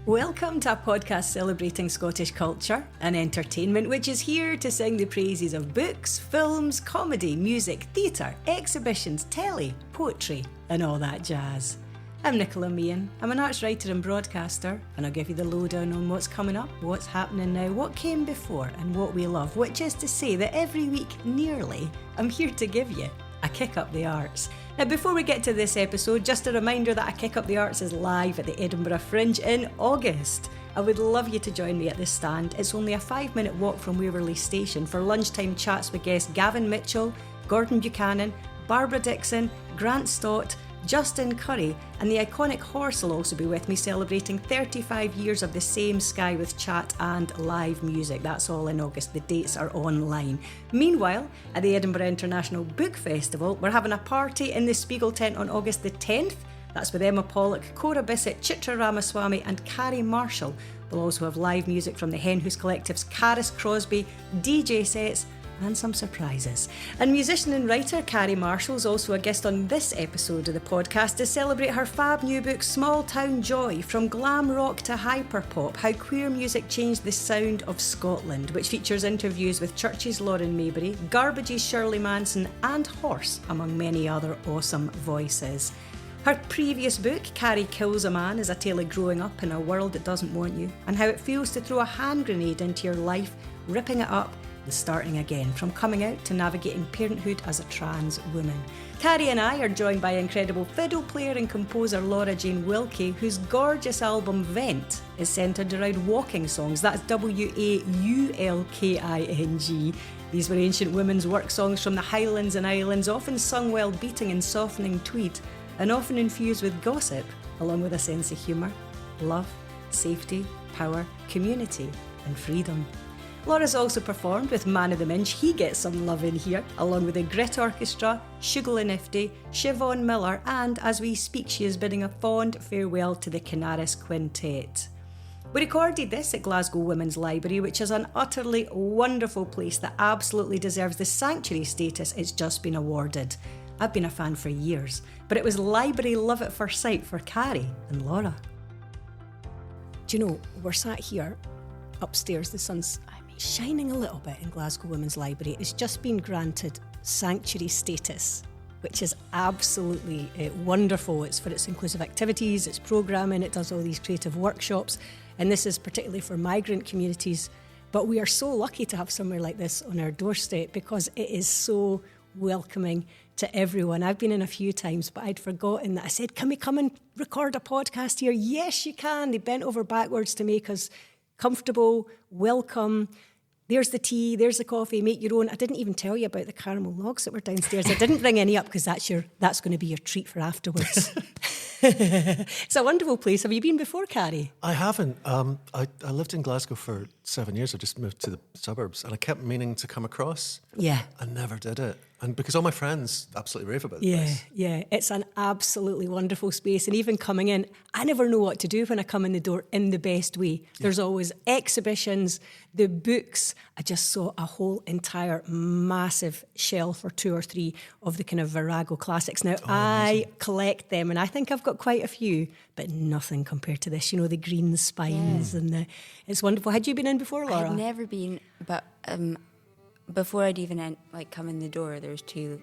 Welcome to a podcast celebrating Scottish culture and entertainment, which is here to sing the praises of books, films, comedy, music, theatre, exhibitions, telly, poetry and all that jazz. I'm Nicola Meehan. I'm an arts writer and broadcaster, and I'll give you the lowdown on what's coming up, what's happening now, what came before and what we love, which is to say that every week, nearly, I'm here to give you a Kick Up the Arts. Now, before we get to this episode, just a reminder that A Kick Up the Arts is live at the Edinburgh Fringe in August. I would love you to join me at this stand. It's only a 5-minute walk from Waverley Station for lunchtime chats with guests Gavin Mitchell, Gordon Buchanan, Barbara Dickson, Grant Stott, Justin Currie, and the iconic Horse will also be with me celebrating 35 years of the same sky with chat and live music. That's all in August. The dates are online. Meanwhile, at the Edinburgh International Book Festival, we're having a party in the Spiegeltent on August the 10th. That's with Emma Pollock, Cora Bissett, Chitra Ramaswamy and Carrie Marshall. We'll also have live music from the Hoose collectives Cariss, Crosbie, DJ sets, and some surprises. And musician and writer Carrie Marshall is also a guest on this episode of the podcast to celebrate her fab new book Small Town Joy, From Glam Rock to Hyperpop, How Queer Music Changed the Sound of Scotland, which features interviews with Church's Lauren Maybury, Garbage's Shirley Manson and Horse, among many other awesome voices. Her previous book, Carrie Kills a Man, is a tale of growing up in a world that doesn't want you, and how it feels to throw a hand grenade into your life, ripping it up and starting again, from coming out to navigating parenthood as a trans woman. Carrie and I are joined by incredible fiddle player and composer Laura Jane Wilkie, whose gorgeous album Vent is centred around walking songs. That's Waulking. These were ancient women's work songs from the Highlands and Islands, often sung while beating and softening tweed, and often infused with gossip, along with a sense of humour, love, safety, power, community and freedom. Laura's also performed with Man of the Minch, he gets some love in here, along with the Grit Orchestra, Shugle and Nifty, Siobhan Miller, and as we speak she is bidding a fond farewell to the Cariss Quintet. We recorded this at Glasgow Women's Library, which is an utterly wonderful place that absolutely deserves the sanctuary status it's just been awarded. I've been a fan for years, but it was library love at first sight for Carrie and Laura. Do you know, we're sat here upstairs, the sun's shining a little bit in Glasgow Women's Library. It's just been granted sanctuary status, which is absolutely wonderful. It's for its inclusive activities, its programming, it does all these creative workshops, and this is particularly for migrant communities. But we are so lucky to have somewhere like this on our doorstep because it is so welcoming to everyone. I've been in a few times, but I'd forgotten that. I said, can we come and record a podcast here? Yes, you can. They bent over backwards to make us comfortable, welcome. There's the tea, there's the coffee, make your own. I didn't even tell you about the caramel logs that were downstairs. I didn't bring any up because that's going to be your treat for afterwards. It's a wonderful place. Have you been before, Carrie? I haven't. I lived in Glasgow for 7 years. I just moved to the suburbs and I kept meaning to come across. Yeah. I never did it. And because all my friends absolutely rave about the place. Yeah. It's an absolutely wonderful space. And even coming in, I never know what to do when I come in the door in the best way. There's always exhibitions, the books. I just saw a whole entire massive shelf or 2 or 3 of the kind of Virago classics. Now, I collect them and I think I've got quite a few, but nothing compared to this. You know, the green spines and it's wonderful. Had you been in before, Laura? I'd never been, but before I'd even come in the door, there was 2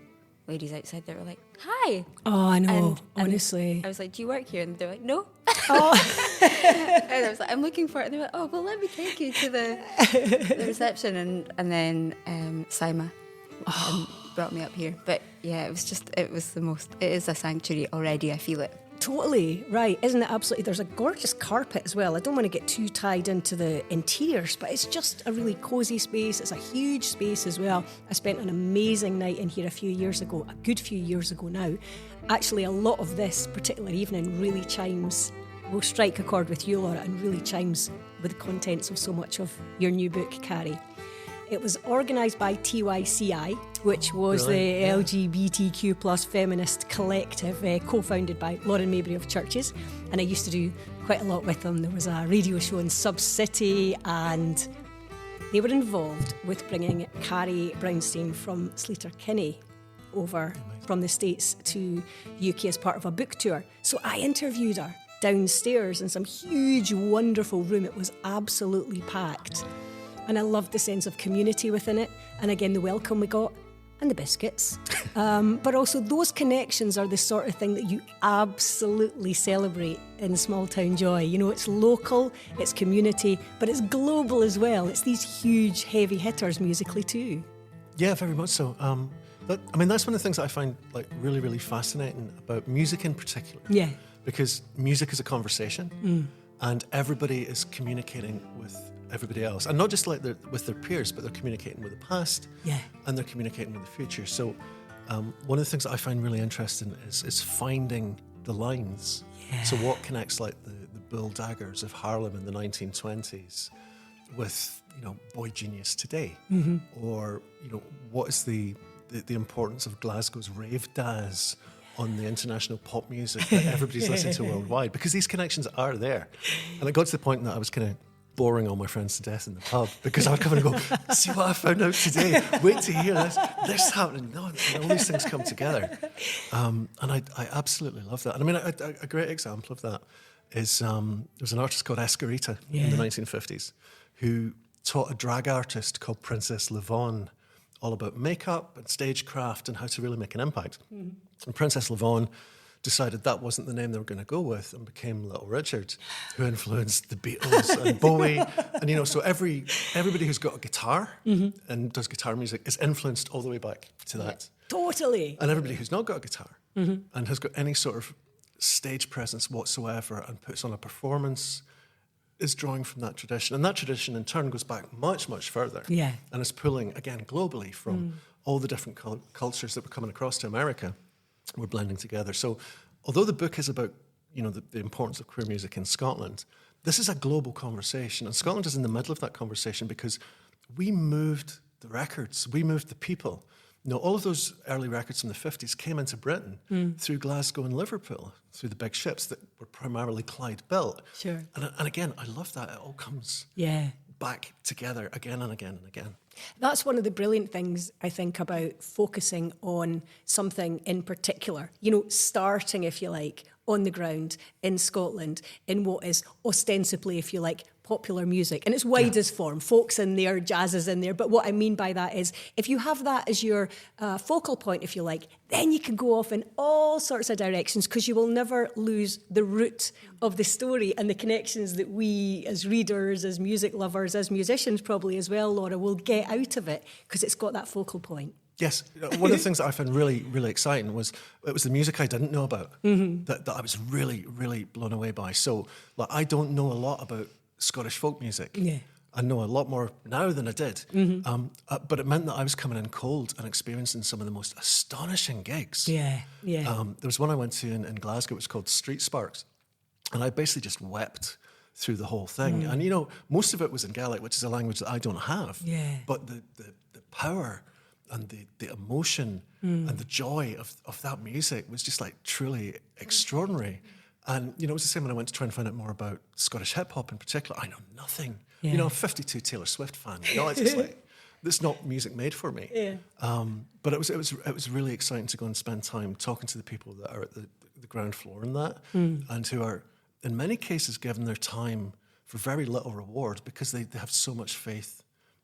ladies outside that were like, "Hi." Oh, I know. And honestly, I was like, "Do you work here?" And they're like, "No." Oh. And I was like, "I'm looking for it." And they're like, "Oh, well, let me take you to the reception." And then Sima brought me up here. But yeah, it is a sanctuary already. I feel it. Totally, right. Isn't it absolutely? There's a gorgeous carpet as well. I don't want to get too tied into the interiors, but it's just a really cosy space. It's a huge space as well. I spent an amazing night in here a good few years ago now. Actually, a lot of this particular evening really chimes, will strike a chord with you, Laura, and really chimes with the contents of so much of your new book, Carrie. It was organised by TYCI, which was the LGBTQ plus feminist collective, co-founded by Lauren Maybury of Churches. And I used to do quite a lot with them. There was a radio show in Sub-City, and they were involved with bringing Carrie Brownstein from Sleater-Kinney over from the States to the UK as part of a book tour. So I interviewed her downstairs in some huge, wonderful room. It was absolutely packed. And I loved the sense of community within it. And again, the welcome we got and the biscuits. But also those connections are the sort of thing that you absolutely celebrate in Small Town Joy. You know, it's local, it's community, but it's global as well. It's these huge heavy hitters musically too. Yeah, very much so. That's one of the things that I find like really, really fascinating about music in particular. Yeah. Because music is a conversation and everybody is communicating with everybody else. And not just like with their peers, but they're communicating with the past and they're communicating with the future. So one of the things that I find really interesting is finding the lines. Yeah. So what connects like the bull daggers of Harlem in the 1920s with, you know, boy genius today? Mm-hmm. Or, you know, what is the importance of Glasgow's rave daz on the international pop music that everybody's listening to worldwide? Because these connections are there. And it got to the point that I was kind of boring all my friends to death in the pub because I would come in and go, see what I found out today, wait to hear this happening. No, and all these things come together. And I absolutely love that. And I mean, a great example of that is there was an artist called Escarita in the 1950s who taught a drag artist called Princess Levon all about makeup and stagecraft and how to really make an impact. Mm-hmm. And Princess Levon decided that wasn't the name they were going to go with and became Little Richard, who influenced the Beatles and Bowie. And, you know, so everybody who's got a guitar and does guitar music is influenced all the way back to that. Totally. And everybody who's not got a guitar and has got any sort of stage presence whatsoever and puts on a performance is drawing from that tradition. And that tradition in turn goes back much, much further. Yeah. And is pulling, again, globally from all the different cultures that were coming across to America. We're blending together. So although the book is about, you know, the importance of queer music in Scotland, this is a global conversation. And Scotland is in the middle of that conversation because we moved the records, we moved the people. You know, all of those early records from the 50s came into Britain through Glasgow and Liverpool, through the big ships that were primarily Clyde built. Sure. And again, I love that. It all comes back together again and again and again. That's one of the brilliant things, I think, about focusing on something in particular. You know, starting, if you like, on the ground in Scotland in what is ostensibly, if you like, popular music. And it's widest form. Folk's in there, jazz is in there. But what I mean by that is if you have that as your focal point, if you like, then you can go off in all sorts of directions because you will never lose the root of the story and the connections that we as readers, as music lovers, as musicians probably as well, Laura, will get out of it because it's got that focal point. Yes, one of the things that I found really, really exciting was it was the music I didn't know about that I was really, really blown away by. So, like, I don't know a lot about Scottish folk music. Yeah. I know a lot more now than I did. But it meant that I was coming in cold and experiencing some of the most astonishing gigs. Yeah. There was one I went to in Glasgow, it was called Street Sparks. And I basically just wept through the whole thing. And, you know, most of it was in Gaelic, which is a language that I don't have. Yeah. But the power and the emotion and the joy of that music was just like truly extraordinary. And, you know, it was the same when I went to try and find out more about Scottish hip-hop in particular. I know nothing. Yeah. You know, I'm a 52 Taylor Swift fan. You know, it's just like, it's not music made for me. Yeah. But it was really exciting to go and spend time talking to the people that are at the ground floor in that and who are, in many cases, given their time for very little reward because they have so much faith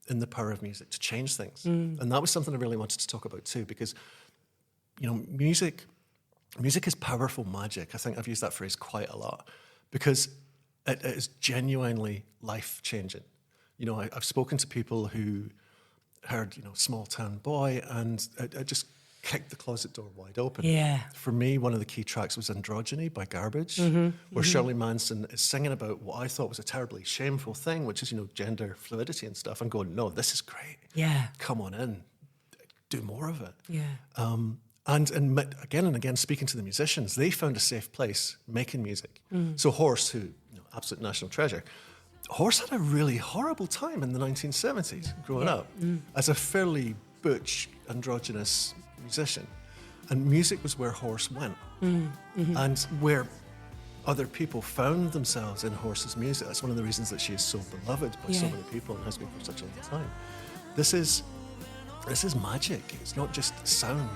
in the power of music to change things. And that was something I really wanted to talk about too because, you know, music is powerful magic. I think I've used that phrase quite a lot because it is genuinely life-changing. You know, I've spoken to people who heard, you know, Small Town Boy and it just kicked the closet door wide open. Yeah. For me, one of the key tracks was Androgyny by Garbage, where Shirley Manson is singing about what I thought was a terribly shameful thing, which is, you know, gender fluidity and stuff. I'm going, no, this is great. Yeah. Come on in. Do more of it. Yeah. And again and again, speaking to the musicians, they found a safe place making music. So Horse, who, you know, absolute national treasure, Horse had a really horrible time in the 1970s growing up as a fairly butch, androgynous musician. And music was where Horse went. And where other people found themselves in Horse's music. That's one of the reasons that she is so beloved by so many people and has been for such a long time. This is magic. It's not just sound.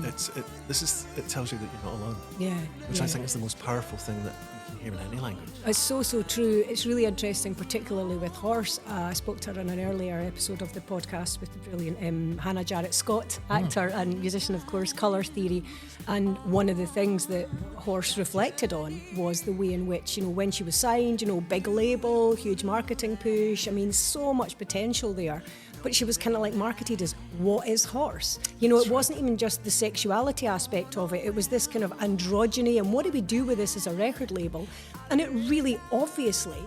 It tells you that you're not alone. Yeah. Which I think is the most powerful thing that can hear in any language. It's so true. It's really interesting, particularly with Horse. I spoke to her in an earlier episode of the podcast with the brilliant Hannah Jarrett Scott, actor and musician, of course, colour theory. And one of the things that Horse reflected on was the way in which, when she was signed, big label, huge marketing push. I mean, so much potential there. But she was kind of like marketed as, what is Horse? It wasn't even just the sexuality aspect of it. It was this kind of androgyny, and what do we do with this as a record label? And it really obviously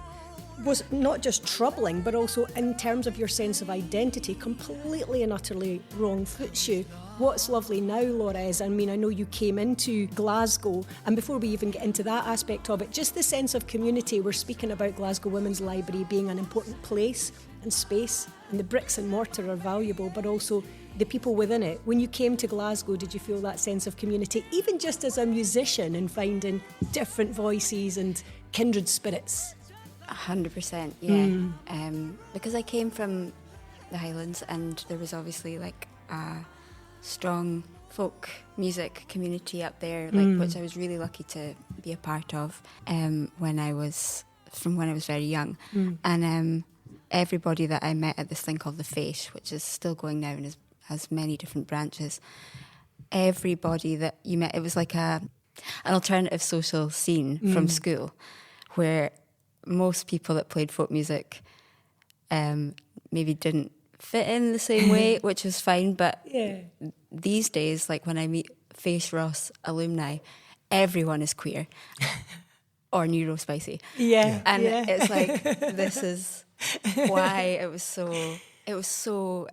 was not just troubling, but also in terms of your sense of identity, completely and utterly wrong foots you. What's lovely now, Laura, is, I know you came into Glasgow, and before we even get into that aspect of it, just the sense of community. We're speaking about Glasgow Women's Library being an important place and space, and the bricks and mortar are valuable, but also the people within it. When you came to Glasgow, did you feel that sense of community, even just as a musician, and finding different voices and kindred spirits? 100%, yeah. Because I came from the Highlands, and there was obviously like a strong folk music community up there, which I was really lucky to be a part of when I was very young. And everybody that I met at this thing called the Face, which is still going now and has many different branches, everybody that you met, it was like an alternative social scene from school, where most people that played folk music maybe didn't fit in the same way, which was fine. But these days, like when I meet Face Ross alumni, everyone is queer or neurospicy. And it's like, this is why it was so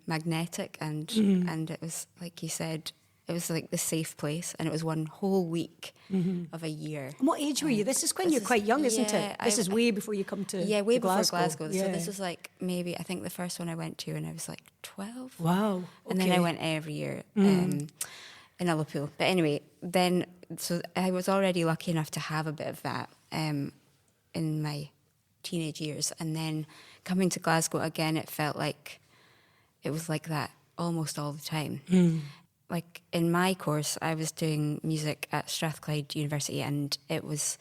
magnetic, and it was, like you said, it was like the safe place, and it was one whole week of a year. And what age were you? This is when you're quite young, isn't it? This is way before you come to way before Glasgow. Glasgow. So this was like maybe, I think the first one I went to when I was like 12. Wow. Okay. And then I went every year in Liverpool. But anyway, so I was already lucky enough to have a bit of that in my teenage years. And then coming to Glasgow again, it felt like it was like that almost all the time. Like in my course, I was doing music at Strathclyde University, and it was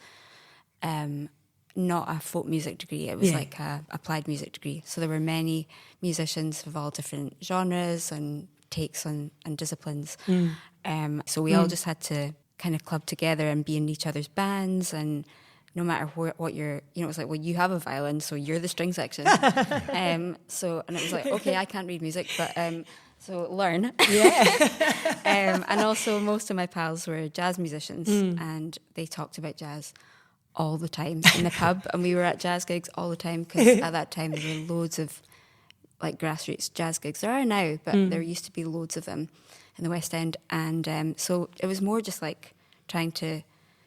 not a folk music degree. It was like a applied music degree. So there were many musicians of all different genres and takes and disciplines. So we all just had to kind of club together and be in each other's bands, and no matter what you're, it was like, well, you have a violin, so you're the string section. And it was like, okay, I can't read music, but so learn. And also most of my pals were jazz musicians, and they talked about jazz all the time in the pub, and we were at jazz gigs all the time, because at that time there were loads of like grassroots jazz gigs. There are now, but there used to be loads of them in the West End, and so it was more just like trying to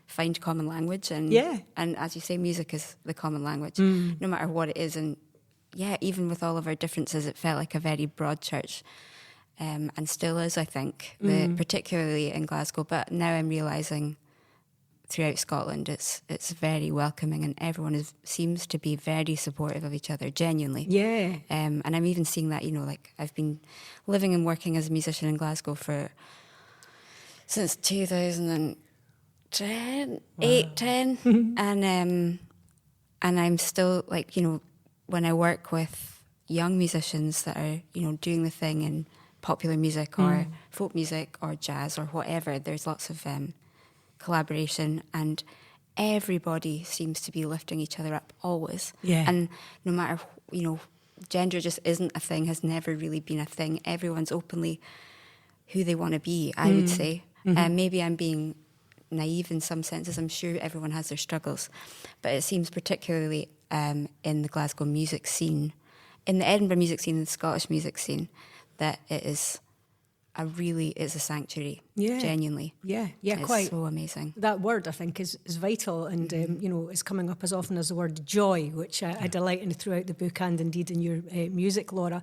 find common language, and as you say, music is the common language, no matter what it is. And even with all of our differences, it felt like a very broad church, and still is, I think, particularly in Glasgow. But now I'm realising throughout Scotland it's very welcoming, and everyone seems to be very supportive of each other, genuinely. And I'm even seeing that, like I've been living and working as a musician in Glasgow since 2010, 10, and I'm still like, when I work with young musicians that are, doing the thing in popular music or folk music or jazz or whatever, there's lots of collaboration, and everybody seems to be lifting each other up always. And no matter, gender just isn't a thing, has never really been a thing. Everyone's openly who they want to be, I would say. Maybe I'm being naive in some senses. I'm sure everyone has their struggles, but it seems particularly in the Glasgow music scene, in the Edinburgh music scene, the Scottish music scene, that it is it's a sanctuary, genuinely. It's quite. So amazing. That word, I think, is vital, and is coming up as often as the word joy, which I delight in throughout the book, and indeed in your music, Laura.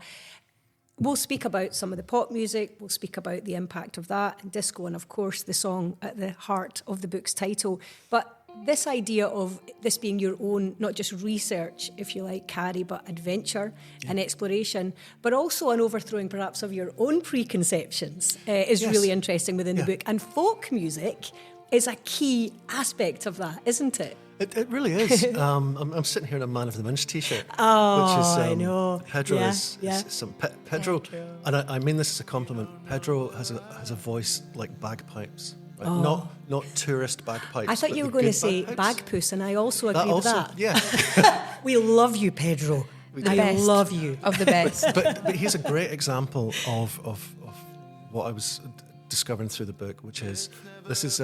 We'll speak about some of the pop music, we'll speak about the impact of that, and disco, and of course the song at the heart of the book's title. But this idea of this being your own, not just research, if you like, Carrie, but adventure and exploration, but also an overthrowing perhaps of your own preconceptions is really interesting within the book. And folk music is a key aspect of that, isn't it? It really is. I'm sitting here in a Man of the Minch t-shirt, Oh, which is I know. Pedro Yeah, is yeah. some Pedro, and I mean this as a compliment. Pedro has a voice like bagpipes, right? Not tourist bagpipes. I thought but you the were going to good say bagpipes. bagpuss, and I also agree with that. Yeah. We love you, Pedro. I best. love you. Of the best. but he's a great example of what I was discovering through the book, which is this is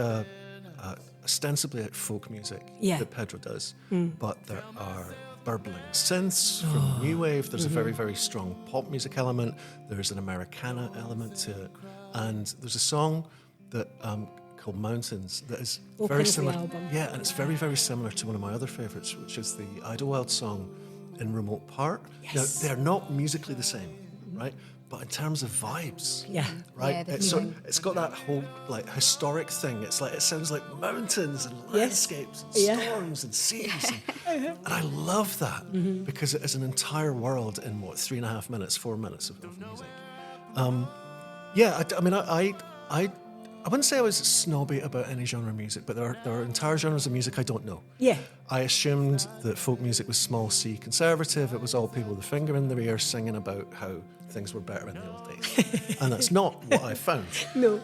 ostensibly folk music that Pedro does, but there are burbling synths from new wave. There's a very, very strong pop music element. There's an Americana element to it, and there's a song that called Mountains that is very similar. Yeah, and it's very, very similar to one of my other favourites, which is the Idlewild song in Remote Part. Yes. Now, they're not musically the same, right? But in terms of vibes, right? Yeah, It's got that whole like historic thing. It's like it sounds like mountains and landscapes and storms and seas, and I love that because it is an entire world in 3.5 minutes, 4 minutes of music. I wouldn't say I was snobby about any genre of music, but there are entire genres of music I don't know. Yeah. I assumed that folk music was small C conservative. It was all people with a finger in their ear singing about how things were better in the old days. And that's not what I found. No.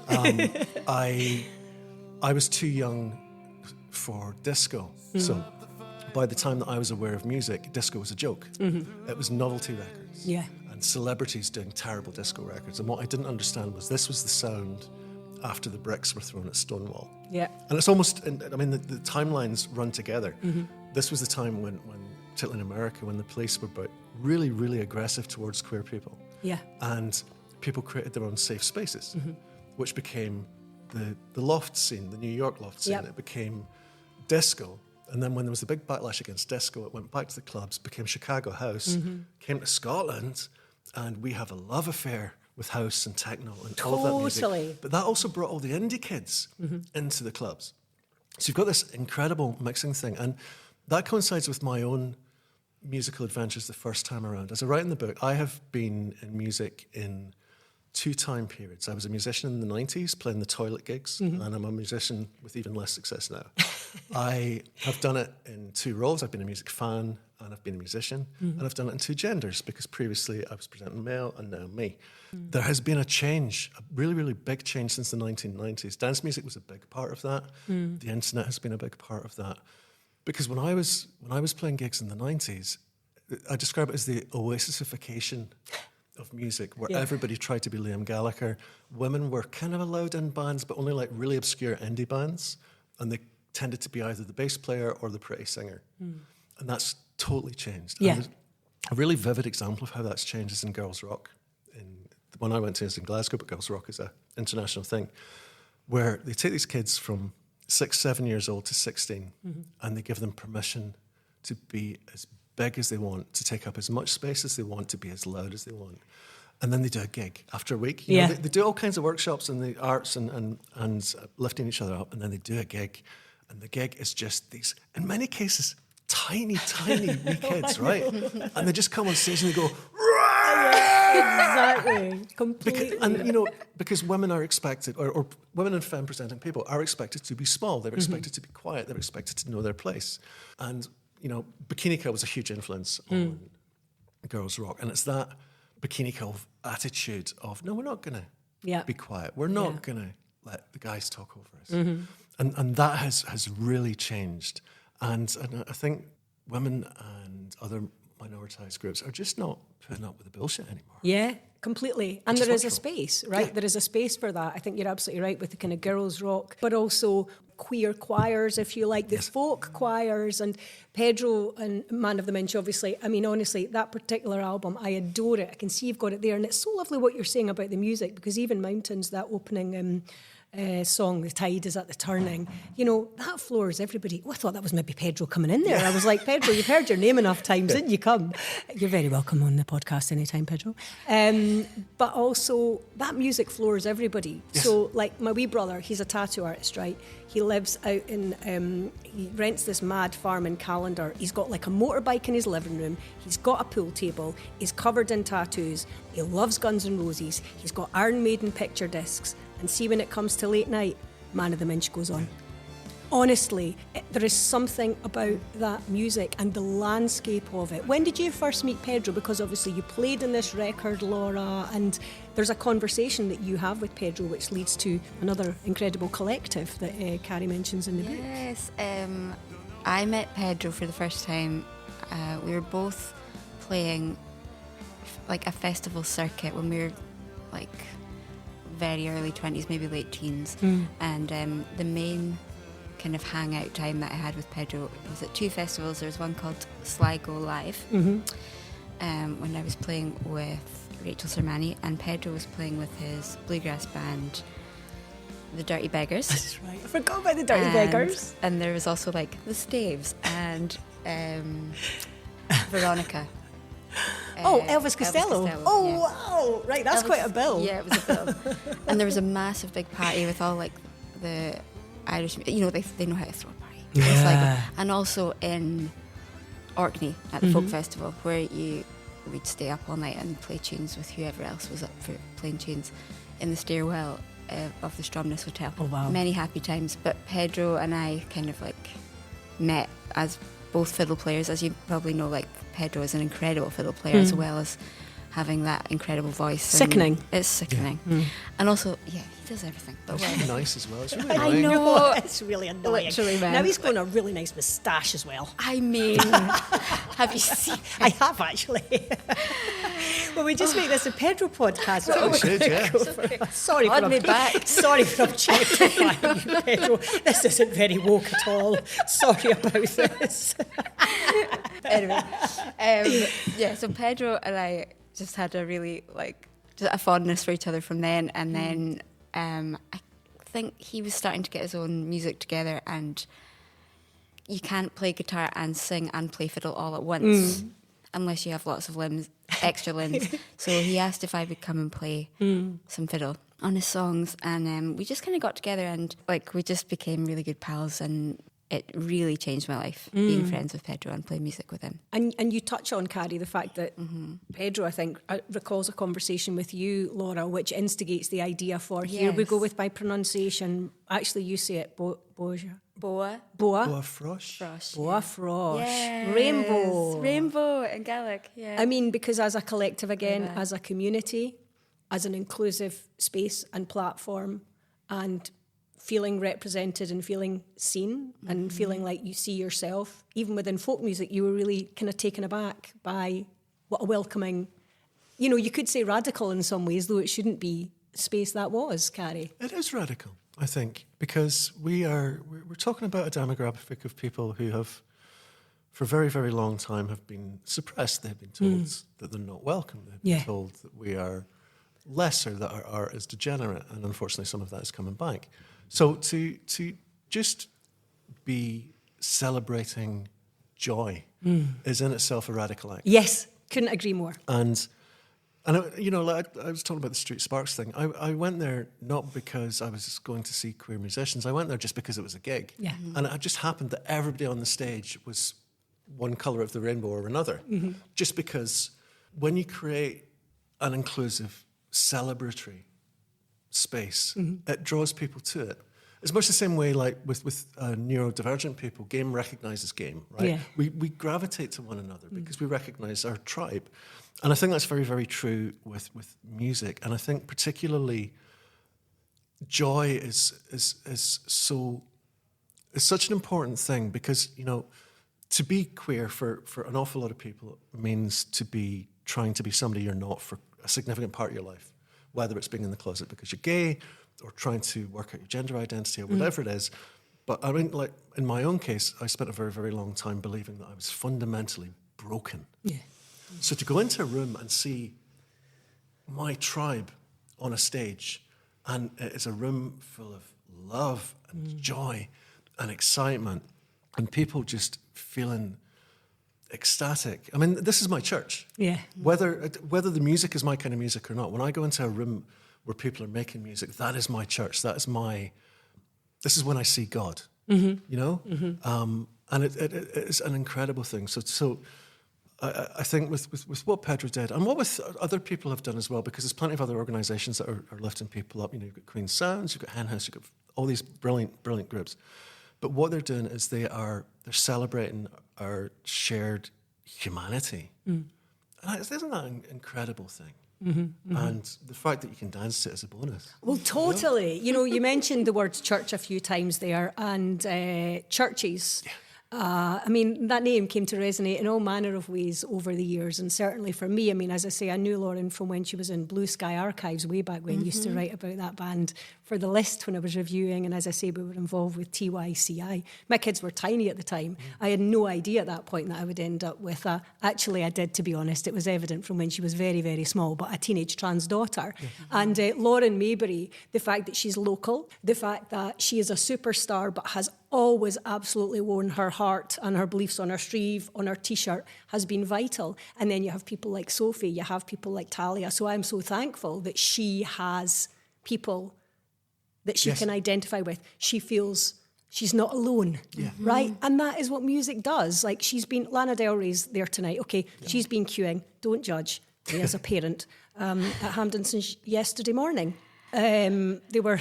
I was too young for disco. So by the time that I was aware of music, disco was a joke. It was novelty records. Yeah. And celebrities doing terrible disco records. And what I didn't understand was this was the sound after the bricks were thrown at Stonewall. Yeah. And it's almost, the timelines run together. This was the time when, particularly in America, when the police were really, really aggressive towards queer people. Yeah. And people created their own safe spaces, which became the loft scene, the New York loft scene. It became disco. And then when there was the big backlash against disco, it went back to the clubs, became Chicago House, came to Scotland, and we have a love affair with house and techno and all of that music. But that also brought all the indie kids into the clubs. So you've got this incredible mixing thing. And that coincides with my own musical adventures the first time around. As I write in the book, I have been in music in 2 time periods. I was a musician in the 90s playing the toilet gigs, and I'm a musician with even less success now. I have done it in 2 roles. I've been a music fan and I've been a musician, and I've done it in 2 genders because previously I was presenting male and now me. There has been a change, a really, really big change since the 1990s. Dance music was a big part of that. The internet has been a big part of that. Because when I was playing gigs in the 90s, I describe it as the oasisification of music, where everybody tried to be Liam Gallagher. Women were kind of allowed in bands, but only like really obscure indie bands, and they tended to be either the bass player or the pretty singer. And that's totally changed. Yeah. And a really vivid example of how that's changed is in girls rock. The one I went to is in Glasgow, but girls rock is an international thing, where they take these kids from 6, 7 years old to 16, and they give them permission to be as big as they want, to take up as much space as they want, to be as loud as they want. And then they do a gig after a week. You know, they do all kinds of workshops in the arts and lifting each other up, and then they do a gig. And the gig is just these, in many cases, tiny wee kids, right? And they just come on stage and they go, Exactly. Completely. Because women are expected, or women and femme presenting people are expected to be small. They're expected to be quiet. They're expected to know their place. And, Bikini Kill was a huge influence on girls rock. And it's that Bikini Kill attitude of, no, we're not going to be quiet. We're not going to let the guys talk over us. And that has really changed. And I think women and other minoritized groups are just not putting up with the bullshit anymore. Yeah, completely. And there is a space, right? Yeah. There is a space for that. I think you're absolutely right with the kind of girls rock, but also queer choirs, if you like, the folk choirs, and Pedro and Man of the Minch, obviously. I mean, honestly, that particular album, I adore it. I can see you've got it there. And it's so lovely what you're saying about the music, because even Mountains, that opening song, The Tide Is at the Turning, that floors everybody. Oh, I thought that was maybe Pedro coming in there. I was like, Pedro, you've heard your name enough times, didn't you? Come. You're very welcome on the podcast anytime, Pedro. But also, that music floors everybody. Yes. So, like, my wee brother, he's a tattoo artist, right? He lives out in, he rents this mad farm in Callendar. He's got like a motorbike in his living room. He's got a pool table. He's covered in tattoos. He loves Guns N' Roses. He's got Iron Maiden picture discs. And see, when it comes to late night, Man of the Minch goes on. honestly, there is something about that music and the landscape of it. When did you first meet Pedro? Because obviously you played in this record, Laura, and there's a conversation that you have with Pedro which leads to another incredible collective that Carrie mentions in the book. Yes, I met Pedro for the first time. We were both playing like a festival circuit when we were like very early 20s, maybe late teens. And the main kind of hangout time that I had with Pedro was at two festivals. There was one called Sligo Live, when I was playing with Rachel Sermani, and Pedro was playing with his bluegrass band, the Dirty Beggars. That's right, I forgot about the Dirty Beggars. And there was also like the Staves and Veronica. Elvis Costello. Oh, yeah. wow. Right, that's quite a bill. Yeah, it was a bill. And there was a massive big party with all like the Irish, they know how to throw a party. Yeah. And also in Orkney at the Folk Festival, where we'd stay up all night and play tunes with whoever else was up for playing tunes in the stairwell of the Stromness Hotel. Oh, wow. Many happy times. But Pedro and I kind of like met as both fiddle players. As you probably know, like Pedro is an incredible fiddle player as well as having that incredible voice. Sickening. It's sickening. Yeah. And also, he does everything. But It's really nice as well. It's really I annoying. know. It's really annoying. Literally, man. Now he's got a really nice moustache as well. I mean, have you seen? I have actually. Well, we just make this a Pedro podcast. Oh, we should, yeah. Sorry On me back. Sorry for objectifying you, Pedro. This isn't very woke at all. Sorry about this. Anyway, so Pedro and I just had a really just a fondness for each other from then, and then I think he was starting to get his own music together, and you can't play guitar and sing and play fiddle all at once unless you have lots of extra limbs. So he asked if I would come and play some fiddle on his songs, and we just kind of got together, and we just became really good pals, and it really changed my life, being friends with Pedro and playing music with him. And you touch on, Carrie, the fact that Pedro, I think, recalls a conversation with you, Laura, which instigates the idea for here we go with my pronunciation. Actually, you say it, Boa Boa Frosh. Boa Frosh. Yes. Rainbow in Gaelic, yeah. I mean, because as a collective again, as a community, as an inclusive space and platform, and feeling represented and feeling seen and feeling like you see yourself, even within folk music, you were really kind of taken aback by what a welcoming, you could say radical in some ways, though it shouldn't be space that was, Carrie. It is radical, I think, because we're talking about a demographic of people who have, for a very, very long time, have been suppressed. They've been told that they're not welcome. They've been told that we are lesser, that our art is degenerate, and unfortunately some of that is coming back. So to just be celebrating joy is in itself a radical act. Yes, couldn't agree more. And I was talking about the Street Sparks thing. I went there not because I was just going to see queer musicians. I went there just because it was a gig. Yeah. And it just happened that everybody on the stage was one colour of the rainbow or another. Just because when you create an inclusive, celebratory space, it draws people to it. It's much the same way like with neurodivergent people, game recognises game, right? Yeah. We gravitate to one another because we recognise our tribe. And I think that's very, very true with music. And I think particularly joy is such an important thing because, to be queer for an awful lot of people means to be trying to be somebody you're not for a significant part of your life. Whether it's being in the closet because you're gay or trying to work out your gender identity or whatever it is. But I mean, in my own case, I spent a very, very long time believing that I was fundamentally broken. Yeah. So to go into a room and see my tribe on a stage, and it is a room full of love and joy and excitement and people just feeling ecstatic. I mean, this is my church. Yeah. Whether the music is my kind of music or not, when I go into a room where people are making music, that is my church. This is when I see God, And it is an incredible thing. So I think with what Pedro did and what with other people have done as well, because there's plenty of other organisations that are lifting people up. You've got Queen Sounds, you've got Hen House, you've got all these brilliant groups. But what they're doing is they're celebrating our shared humanity. And isn't that an incredible thing? And the fact that you can dance to it is a bonus. Well, totally. You know, you mentioned the word church a few times there, and churches. Yeah. I mean, that name came to resonate in all manner of ways over the years, and certainly for me, I mean, as I say, I knew Lauren from when she was in Blue Sky Archives way back when, used to write about that band for the list when I was reviewing, and as I say, we were involved with TYCI. My kids were tiny at the time. I had no idea at that point that I would end up with actually I did, to be honest, it was evident from when she was very, very small, but a teenage trans daughter. And Lauren Maybury, the fact that she's local, the fact that she is a superstar but has always absolutely worn her heart and her beliefs on her sleeve, on her T-shirt, has been vital. And then you have people like Sophie, you have people like Talia. So I'm so thankful that she has people that she can identify with. She feels she's not alone, right? And that is what music does. Like Lana Del Rey's there tonight. Okay, she's been queuing. Don't judge me as a parent at Hampdenson's yesterday morning. They were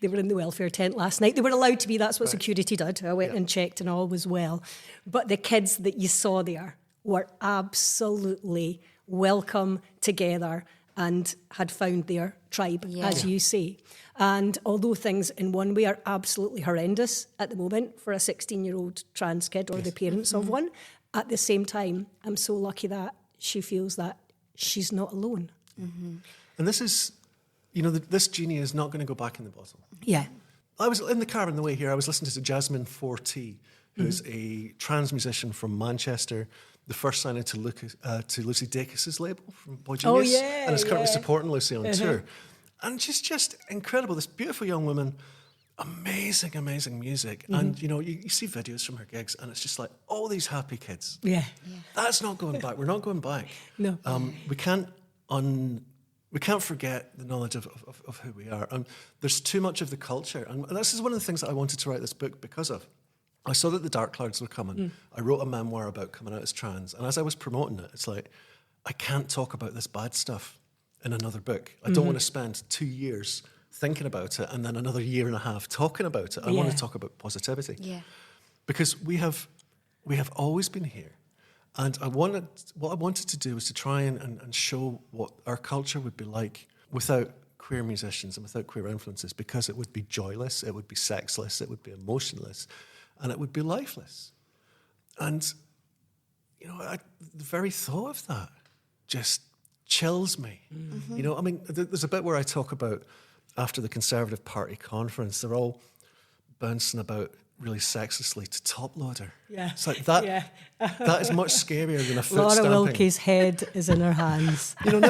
in the welfare tent last night. They were allowed to be. That's what security did. I went and checked, and all was well. But the kids that you saw there were absolutely welcome together and had found their tribe, as you say. And although things in one way are absolutely horrendous at the moment for a 16-year-old trans kid or the parents of one, at the same time, I'm so lucky that she feels that she's not alone. And this is, you know, this genie is not going to go back in the bottle. Yeah. I was in the car on the way here. I was listening to Jasmine 4T, who's a trans musician from Manchester, the first signing to Lucy Dacus's label from Boy Genius. And is currently supporting Lucy on tour. And she's just incredible. This beautiful young woman, amazing, amazing music. And, you know, you see videos from her gigs and it's just like all these happy kids. Yeah. That's not going back. We're not going back. No. We can't forget the knowledge of who we are. And there's too much of the culture. And this is one of the things that I wanted to write this book because of. I saw that the Dark Clouds were coming. I wrote a memoir about coming out as trans. And as I was promoting it, it's like, I can't talk about this bad stuff in another book. I don't want to spend 2 years thinking about it and then another year and a half talking about it. I want to talk about positivity. Yeah. Because we have always been here. And what I wanted to do was to try and show what our culture would be like without queer musicians and without queer influences, because it would be joyless, it would be sexless, it would be emotionless, and it would be lifeless. And, you know, the very thought of that just chills me. You know, I mean, there's a bit where I talk about after the Conservative Party conference, they're all bouncing about really sexlessly to Top Loader. Yeah. It's like that. That is much scarier than a foot Laura stamping. Wilkie's head is in her hands. You know,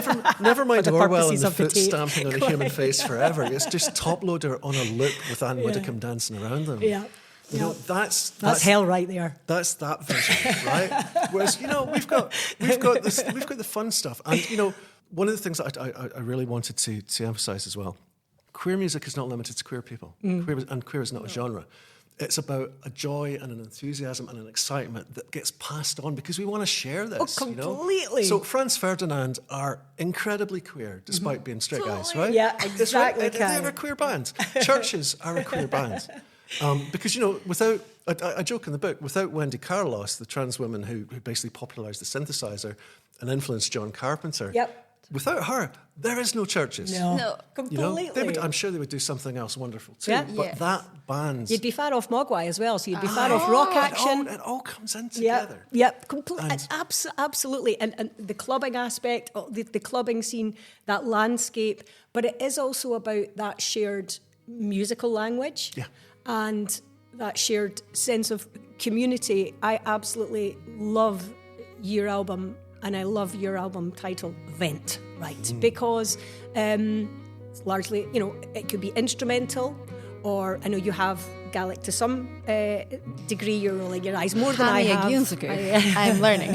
never mind Orwell and the foot stamping on a human face forever. It's just Top Loader on a loop with Anne Widdecombe dancing around them. Yeah. You know, that's hell right there. That's that vision, right? Whereas, you know, we've got the fun stuff. And, you know, one of the things that I really wanted to emphasise as well, queer music is not limited to queer people. Queer is not a genre. It's about a joy and an enthusiasm and an excitement that gets passed on because we want to share this. Oh, completely. You know? So Franz Ferdinand are incredibly queer despite being straight guys, right? Yeah, exactly. Right. They're a queer band. Churches are a queer band. Because, you know, without, I joke in the book, without Wendy Carlos, the trans woman who basically popularised the synthesizer and influenced John Carpenter, without her, there is no churches. No. Completely. You know, I'm sure they would do something else wonderful too. But that band... You'd be far off Mogwai as well, so you'd be far off rock action. It all comes in together. Completely. Absolutely. And the clubbing aspect, the clubbing scene, that landscape, but it is also about that shared musical language. Yeah. And that shared sense of community. I absolutely love your album, and I love your album title, Vent, right? Because it's largely, you know, it could be instrumental, or I know you have, Gaelic, to some degree. You're rolling your eyes more than I have. Years ago. I'm learning.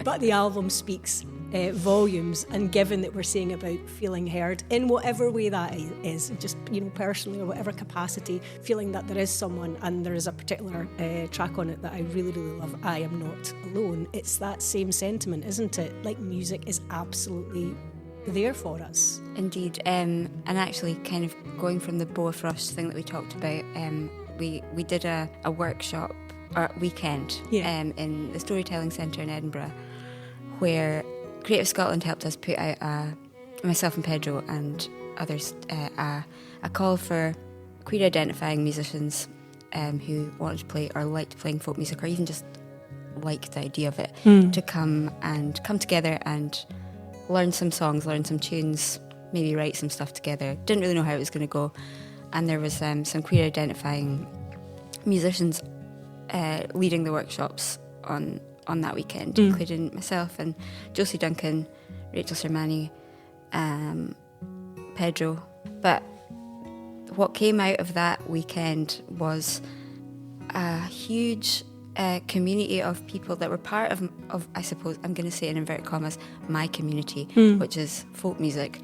But the album speaks volumes, and given that we're saying about feeling heard in whatever way that is, just, you know, personally or whatever capacity, feeling that there is someone, and there is a particular track on it that I really, really love, I Am Not Alone. It's that same sentiment, isn't it? Like, music is absolutely there for us. Indeed. And actually kind of going from the Boa Frost thing that we talked about, we did a workshop or weekend in the Storytelling Centre in Edinburgh, where Creative Scotland helped us put out myself and Pedro and others a call for queer identifying musicians who wanted to play or liked playing folk music, or even just liked the idea of it, to come together and learn some songs, learn some tunes, maybe write some stuff together. Didn't really know how it was going to go, and there was some queer identifying musicians leading the workshops on that weekend, including myself and Josie Duncan, Rachel Sermani, Pedro. But what came out of that weekend was a huge community of people that were part of, I suppose, I'm going to say in inverted commas, my community, which is folk music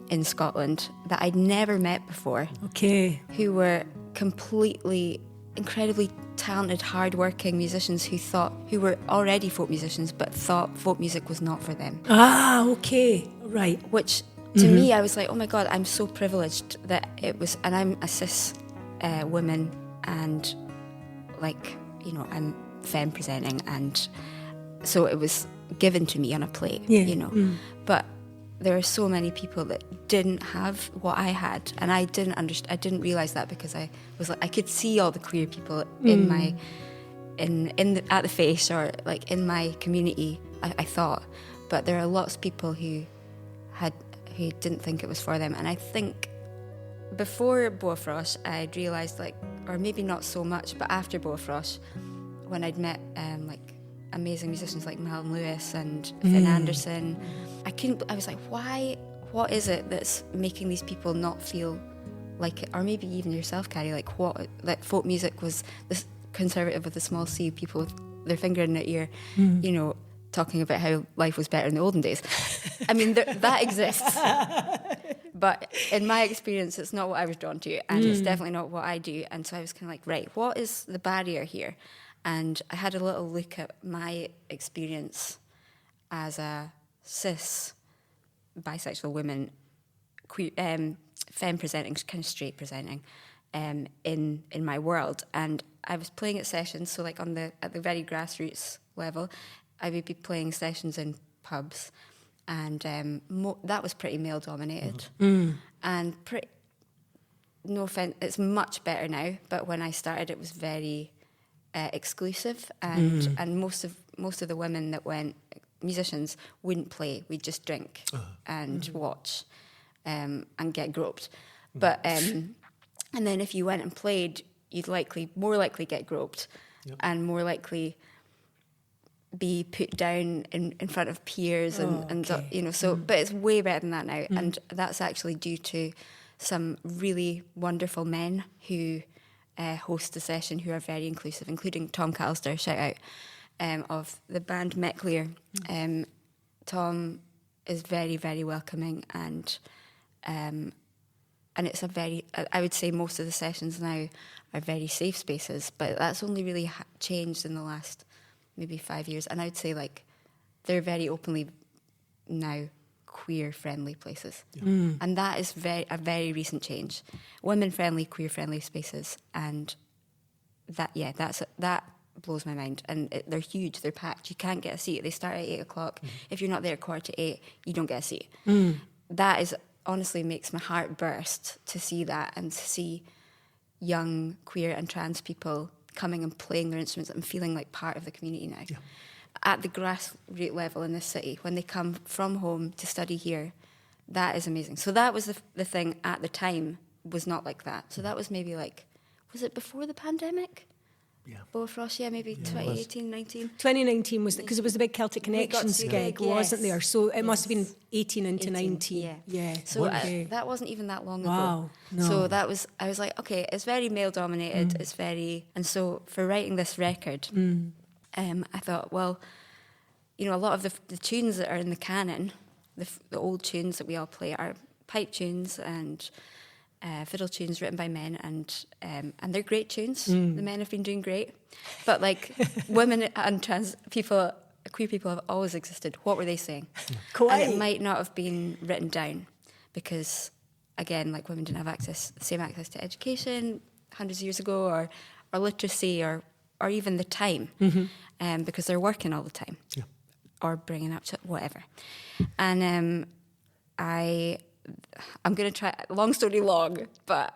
in Scotland, that I'd never met before. Okay. Who were completely, incredibly talented, hard-working musicians who were already folk musicians, but thought folk music was not for them. Ah, okay. Right. Which, to me, I was like, oh my God, I'm so privileged that it was, and I'm a cis woman, and like, you know, I'm femme presenting, and so it was given to me on a plate, you know. But there are so many people that didn't have what I had, and I didn't understand. I didn't realize that because I was like, I could see all the queer people in my at the face, or like in my community. I thought, but there are lots of people who didn't think it was for them, and I think before Boafrosh, I'd realised, like, or maybe not so much, but after Boafrosh, when I'd met like amazing musicians like Malcolm Lewis and Finn Anderson, I was like, what is it that's making these people not feel like it? Or maybe even yourself, Carrie, like folk music was this conservative with a small c, people with their finger in their ear, you know, talking about how life was better in the olden days. I mean, that exists. But in my experience, it's not what I was drawn to, and it's definitely not what I do. And so I was kind of like, right, what is the barrier here? And I had a little look at my experience as a cis bisexual woman, queer, femme presenting, kind of straight presenting, in my world. And I was playing at sessions, so like at the very grassroots level, I would be playing sessions in pubs, and that was pretty male dominated. And no offense, it's much better now, but when I started, it was very exclusive, and most of the women that went, musicians, wouldn't play. We'd just drink and watch and get groped. But and then if you went and played, you'd more likely get groped, and more likely be put down in front of peers and you know. So, but it's way better than that now, and that's actually due to some really wonderful men who host the session, who are very inclusive, including Tom Callister, shout out, of the band Meclear. Tom is very, very welcoming, and it's a very, I would say most of the sessions now are very safe spaces, but that's only really changed in the last maybe 5 years, and I would say like they're very openly now queer-friendly places, and that is a very recent change. Women-friendly, queer-friendly spaces, and that blows my mind. And they're huge, they're packed. You can't get a seat. They start at 8 o'clock. If you're not there at 7:45, you don't get a seat. That is honestly makes my heart burst to see that, and to see young queer and trans people coming and playing their instruments and feeling like part of the community now. Yeah. At the grassroots level in this city, when they come from home to study here, that is amazing. So that was the thing at the time, was not like that. So that was maybe like, was it before the pandemic? Yeah. Boafrosh, maybe 2018, 19. 2019 was because it was the big Celtic Connections gig, wasn't there? So it must have been 18 into 19. Yeah. So that wasn't even that long ago. Wow. No. So I was like, okay, it's very male dominated. It's very, and so for writing this record, I thought, well, you know, a lot of the tunes that are in the canon, the old tunes that we all play, are pipe tunes and fiddle tunes written by men, and they're great tunes. The men have been doing great, but like women and trans people, queer people have always existed. What were they saying? And it might not have been written down because, again, like women didn't have same access to education, hundreds of years ago, or literacy, or even the time, because they're working all the time, or bringing up to whatever. And I'm going to try, long story long, but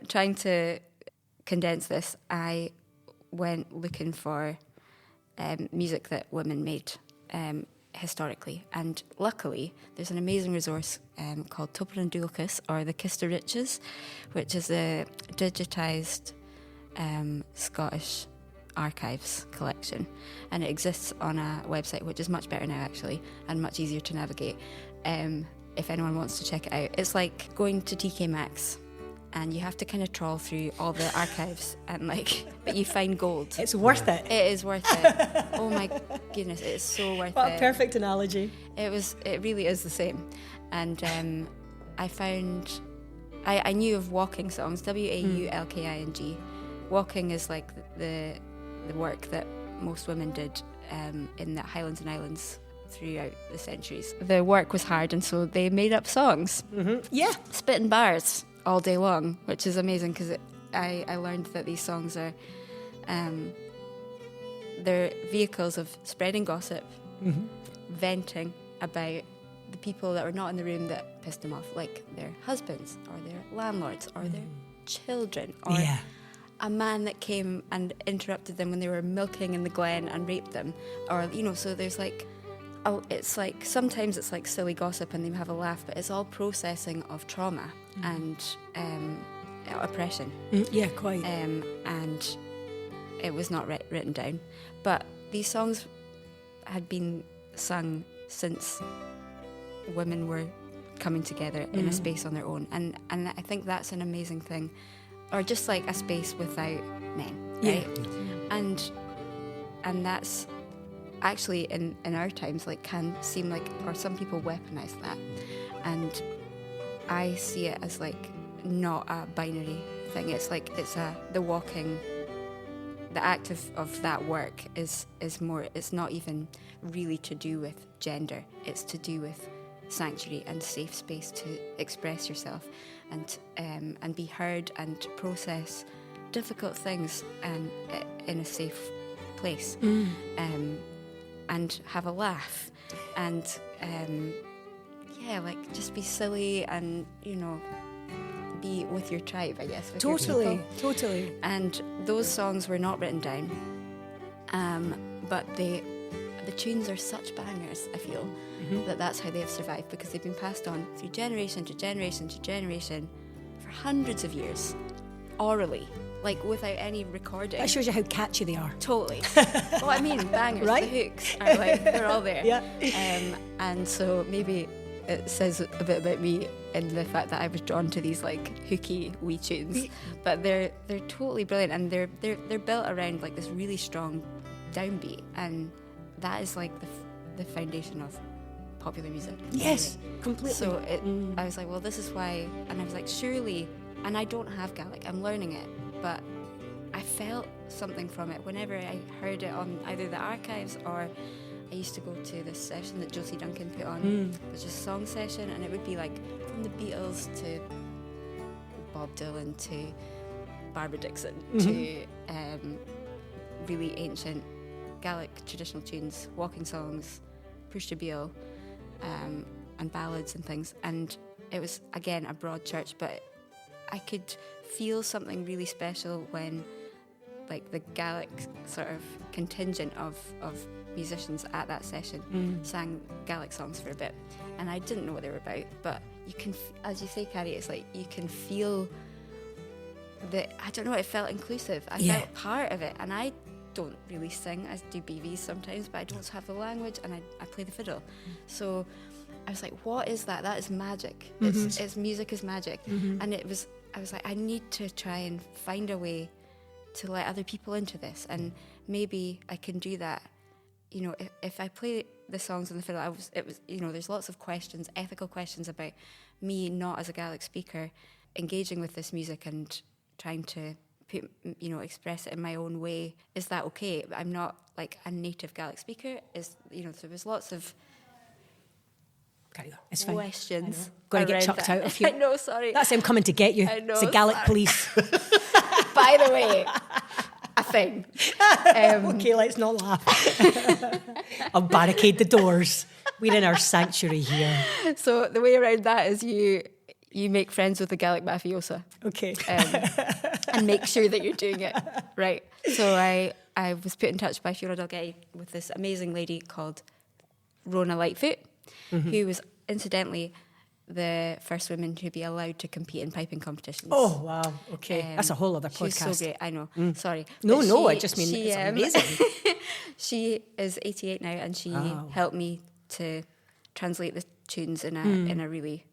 trying to condense this, I went looking for music that women made historically. And luckily, there's an amazing resource called Topran Dúlchas, or the Kister Riches, which is a digitised Scottish archives collection. And it exists on a website, which is much better now, actually, and much easier to navigate. If anyone wants to check it out. It's like going to TK Maxx, and you have to kind of trawl through all the archives, and but you find gold. It's worth it. It is worth it. Oh my goodness, it is so worth What it. a perfect analogy. It really is the same. And I knew of walking songs, Waulking. Walking is like the work that most women did in the Highlands and Islands throughout the centuries. The work was hard, and so they made up songs. Yeah. Spitting bars all day long, which is amazing, because I learned that these songs are they're vehicles of spreading gossip, venting about the people that were not in the room that pissed them off, like their husbands or their landlords or their children, or a man that came and interrupted them when they were milking in the glen and raped them, or so there's it's like sometimes it's like silly gossip and they have a laugh, but it's all processing of trauma and oppression. Yeah, quite. And it was not written down, but these songs had been sung since women were coming together in a space on their own, and I think that's an amazing thing, or just like a space without men, right? And that's actually in our times can seem like, or some people weaponize that, and I see it as not a binary thing. It's the act of that work is more, it's not even really to do with gender, it's to do with sanctuary and safe space to express yourself and be heard and to process difficult things in a safe place, and have a laugh, and just be silly, and be with your tribe, I guess. With Totally. And those songs were not written down, but the tunes are such bangers, I feel, that's how they have survived, because they've been passed on through generation to generation to generation for hundreds of years, orally, without any recording. That shows you how catchy they are. Totally. Well, I mean, bangers, right? The hooks are they're all there. Yeah. And so maybe it says a bit about me in the fact that I was drawn to these hooky wee tunes, but they're totally brilliant, and they're built around this really strong downbeat, and that is the foundation of popular music. Yes, completely. So I was like, well, this is why, and I was like, surely, and I don't have Gaelic, I'm learning it, but I felt something from it whenever I heard it on either the archives, or I used to go to this session that Josie Duncan put on, which is a song session, and it would be from the Beatles to Bob Dylan to Barbara Dickson to really ancient Gaelic traditional tunes, walking songs, Push to Beal, and ballads and things. And it was, again, a broad church, but I could feel something really special when the Gaelic sort of contingent of musicians at that session sang Gaelic songs for a bit, and I didn't know what they were about, but you can, as you say, Carrie, it's you can feel that, I don't know, it felt inclusive. I felt part of it, and I don't really sing. I do BVs sometimes, but I don't have the language, and I play the fiddle. So I was like, what is that? That is magic. It's music is magic. And I was like, I need to try and find a way to let other people into this, and maybe I can do that. If I play the songs on the fiddle, it was there's lots of questions, ethical questions about me, not as a Gaelic speaker, engaging with this music and trying to express it in my own way. Is that okay? I'm not a native Gaelic speaker. So there's lots of it's fine. Questions. Going to get chucked out of here. I know, sorry. That's them coming to get you. I know, it's the Gaelic sorry. police. by the way, a thing. Okay, let's not laugh. I'll barricade the doors. We're in our sanctuary here. So the way around that is you make friends with the Gaelic mafiosa. Okay. And make sure that you're doing it right. So I was put in touch by Fiona Dalgetty with this amazing lady called Rona Lightfoot, who was incidentally the first woman to be allowed to compete in piping competitions. Oh, wow. Okay. That's a whole other podcast. She's so great, I know. Sorry. No, I just mean it's amazing. She is 88 now, and she helped me to translate the tunes in a really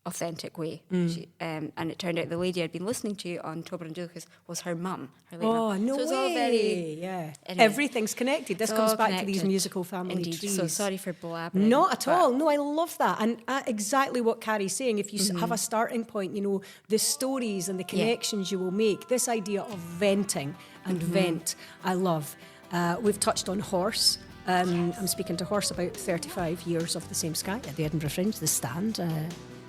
authentic way. And it turned out the lady I'd been listening to on Tober and Dúchas was her mum. Oh, no so it was way. all very... Yeah. Anyway, everything's connected. This comes back to these musical family Indeed. trees. So sorry for blabbering. Not at all. No, I love that. And exactly what Carrie's saying, if you have a starting point, you know, the stories and the connections you will make, this idea of venting and vent, I love. We've touched on Horse. I'm speaking to Horse about 35 years of the same sky at the Edinburgh Fringe, the Stand,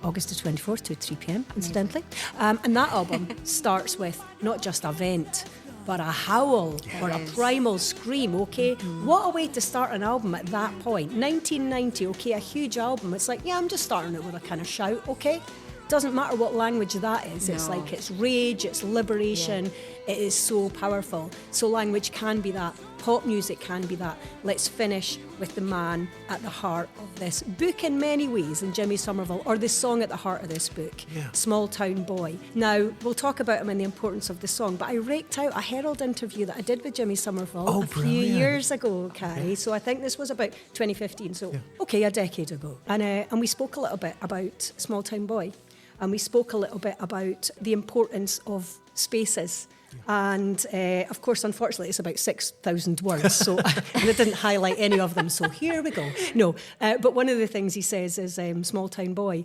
August the 24th to 3 p.m, incidentally. And that album starts with not just a vent, but a howl or a primal scream, okay? What a way to start an album at that point. 1990, okay, a huge album. It's like, yeah, I'm just starting it with a kind of shout, okay? Doesn't matter what language that is. It's like it's rage, it's liberation. It is so powerful. So language can be that. Pop music can be that. Let's finish with the man at the heart of this book in many ways, and Jimmy Somerville, or the song at the heart of this book, Small Town Boy. Now, we'll talk about him and the importance of the song, but I raked out a Herald interview that I did with Jimmy Somerville few years ago, Carrie. So I think this was about 2015, so okay, a decade ago. And we spoke a little bit about Small Town Boy, and we spoke a little bit about the importance of spaces. And of course, unfortunately, it's about 6,000 words, so and it didn't highlight any of them. So here we go. No, but one of the things he says is Small Town Boy.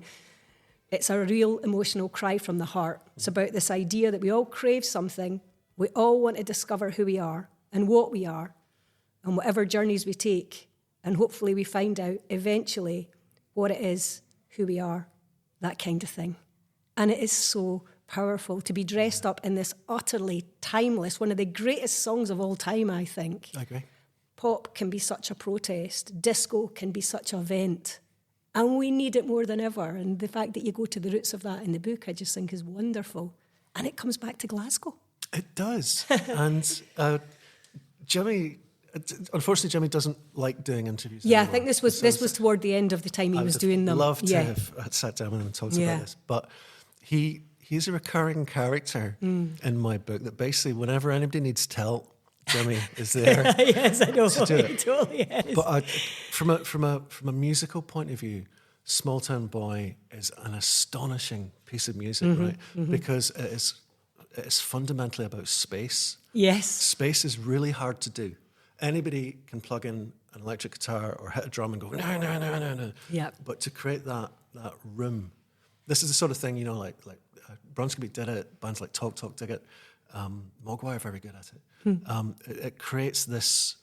It's a real emotional cry from the heart. It's about this idea that we all crave something. We all want to discover who we are and what we are, and whatever journeys we take. And hopefully we find out eventually what it is, who we are, that kind of thing. And it is so powerful to be dressed up in this utterly timeless, one of the greatest songs of all time, I think. I agree. Pop can be such a protest. Disco can be such a vent. And we need it more than ever. And the fact that you go to the roots of that in the book, I just think is wonderful. And it comes back to Glasgow. It does. And Jimmy... Unfortunately, Jimmy doesn't like doing interviews. Yeah, anymore. I think this was toward the end of the time he was doing them. I'd love to have sat down with him and talked about this. But he's a recurring character in my book that basically whenever anybody needs help, Jimmy is there. Yes, I know. To do it. He totally is. But from a musical point of view, Small Town Boy is an astonishing piece of music, right? Because it is fundamentally about space. Yes. Space is really hard to do. Anybody can plug in an electric guitar or hit a drum and go, no. Yeah. But to create that room, this is the sort of thing, you know, like Brunswick did it, bands like Talk did it, Mogwai are very good at it. It creates this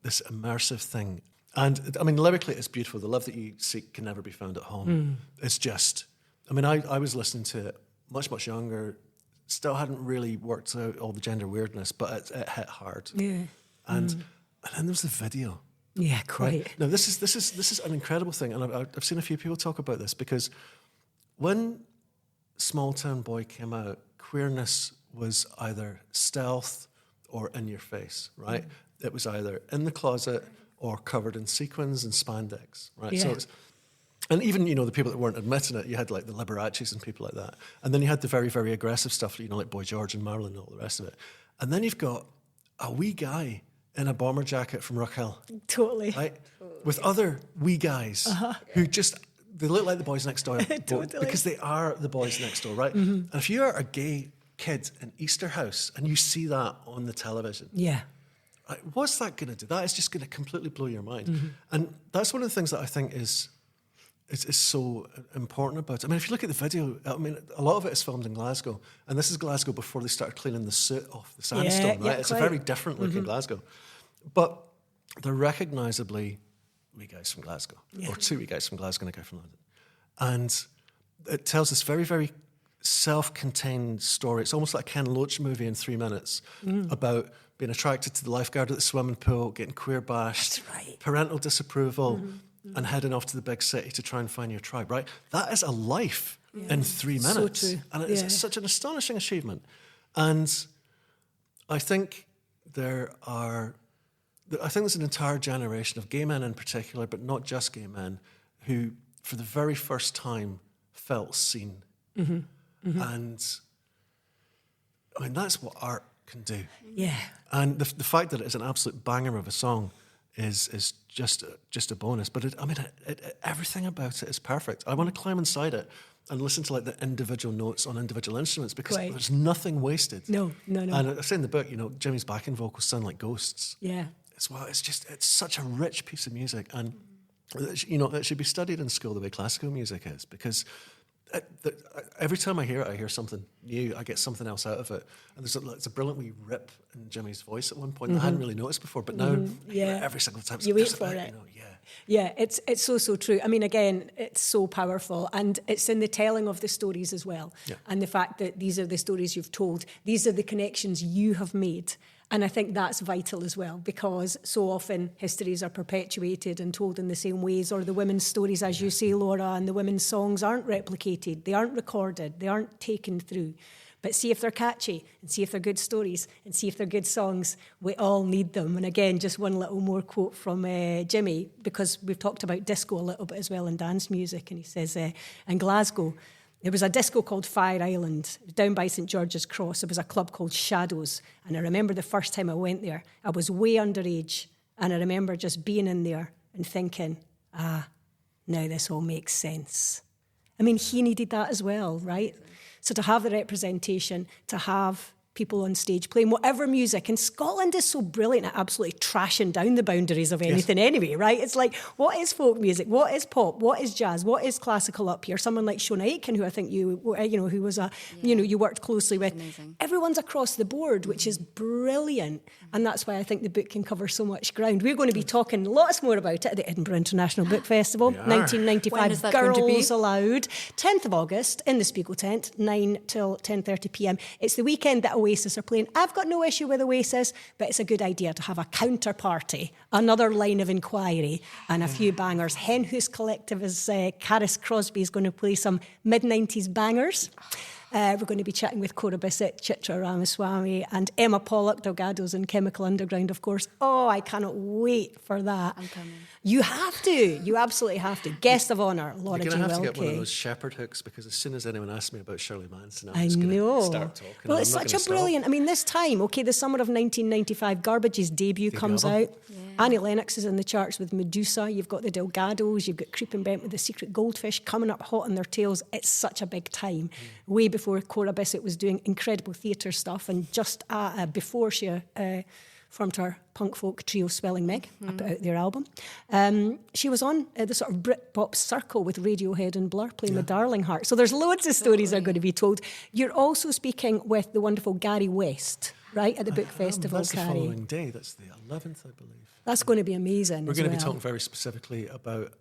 immersive thing. And, I mean, lyrically it's beautiful. The love that you seek can never be found at home. It's just, I mean, I was listening to it much, much younger, still hadn't really worked out all the gender weirdness, but it hit hard. Yeah. And then there's the video. Yeah, quite. Right? Now this is an incredible thing, and I've seen a few people talk about this because when Small Town Boy came out, queerness was either stealth or in your face, right? It was either in the closet or covered in sequins and spandex, right? Yeah. So it's, and even, you know, the people that weren't admitting it, you had like the Liberace's and people like that. And then you had the very, very aggressive stuff, you know, like Boy George and Marilyn and all the rest of it. And then you've got a wee guy in a bomber jacket from Rockhill. Totally. Right? With other wee guys who just, they look like the boys next door. Totally. Because they are the boys next door, right? And if you are a gay kid in Easter House and you see that on the television, Yeah. right, what's that going to do? That is just going to completely blow your mind. And that's one of the things that I think is so important about it. I mean, if you look at the video, I mean, a lot of it is filmed in Glasgow, and this is Glasgow before they started cleaning the soot off the sandstone, right? It's quite. a very different looking Glasgow. But they're recognisably wee guys from Glasgow, or two wee guys from Glasgow and a guy from London. And it tells this very, very self-contained story. It's almost like a Ken Loach movie in 3 minutes about being attracted to the lifeguard at the swimming pool, getting queer bashed, parental disapproval, and heading off to the big city to try and find your tribe, right? That is a life in 3 minutes. So true. And it's such an astonishing achievement. And I think there's an entire generation of gay men in particular, but not just gay men, who for the very first time felt seen. And I mean, that's what art can do. Yeah. And the fact that it is an absolute banger of a song is just a bonus. But everything about it is perfect. I want to climb inside it and listen to like the individual notes on individual instruments because there's nothing wasted. No. And I say in the book, Jimmy's backing vocals sound like ghosts. Yeah. As well, it's such a rich piece of music, and it should be studied in school the way classical music is, because every time I hear it, I hear something new. I get something else out of it, and it's a brilliant wee rip in Jimmy's voice at one point that I hadn't really noticed before, but now every single time you wait for it. Yeah, it's so true. I mean, again, it's so powerful, and it's in the telling of the stories as well, and the fact that these are the stories you've told, these are the connections you have made. And I think that's vital as well, because so often histories are perpetuated and told in the same ways, or the women's stories, as you say, Laura, and the women's songs aren't replicated, they aren't recorded, they aren't taken through. But see if they're catchy, and see if they're good stories, and see if they're good songs. We all need them. And again, just one little more quote from Jimmy, because we've talked about disco a little bit as well in dance music, and he says, in Glasgow, there was a disco called Fire Island, down by St George's Cross. There was a club called Shadows. And I remember the first time I went there, I was way underage. And I remember just being in there and thinking, now this all makes sense. I mean, he needed that as well, right? So to have the representation, to have people on stage playing whatever music. And Scotland is so brilliant at absolutely trashing down the boundaries of anything anyway, right? It's like, what is folk music? What is pop? What is jazz? What is classical up here? Someone like Shona Aitken, who I think you was you worked closely with. Amazing. Everyone's across the board, which is brilliant. And that's why I think the book can cover so much ground. We're going to be talking lots more about it at the Edinburgh International Book Festival, 1995. When is that going to be? Girls Aloud, 10th of August in the Spiegeltent, 9 till 10:30 p.m. It's the weekend that Oasis are playing. I've got no issue with Oasis, but it's a good idea to have a counterparty, another line of inquiry, and a few bangers. Hoose Collective is Cariss Crosbie is going to play some mid-90s bangers. We're going to be chatting with Cora Bissett, Chitra Ramaswamy, and Emma Pollock, Delgado's and Chemical Underground, of course. Oh, I cannot wait for that. I'm coming. You have to. You absolutely have to. Guest of honour, Laura J. You're going to have to get one of Wilkie. those shepherd hooks, because as soon as anyone asks me about Shirley Manson, I I'm just going know. to start talking. Well, and it's I'm not such gonna a brilliant. stop. I mean, this time, the summer of 1995, Garbage's debut comes album. out. Yeah. Annie Lennox is in the charts with Medusa. You've got the Delgados. You've got Creeping Bent with the Secret Goldfish coming up hot on their tails. It's such a big time. Way before Cora Bissett was doing incredible theatre stuff, and just before she formed her punk folk trio Swelling Meg, put out their album. She was on the sort of Britpop circle with Radiohead and Blur playing with Darling Heart. So there's loads of stories that are going to be told. You're also speaking with the wonderful Gary West, right, at the Book Festival, That's the Carrie. following day. That's the 11th, I believe. That's going to be amazing. We're as going to well. be talking very specifically about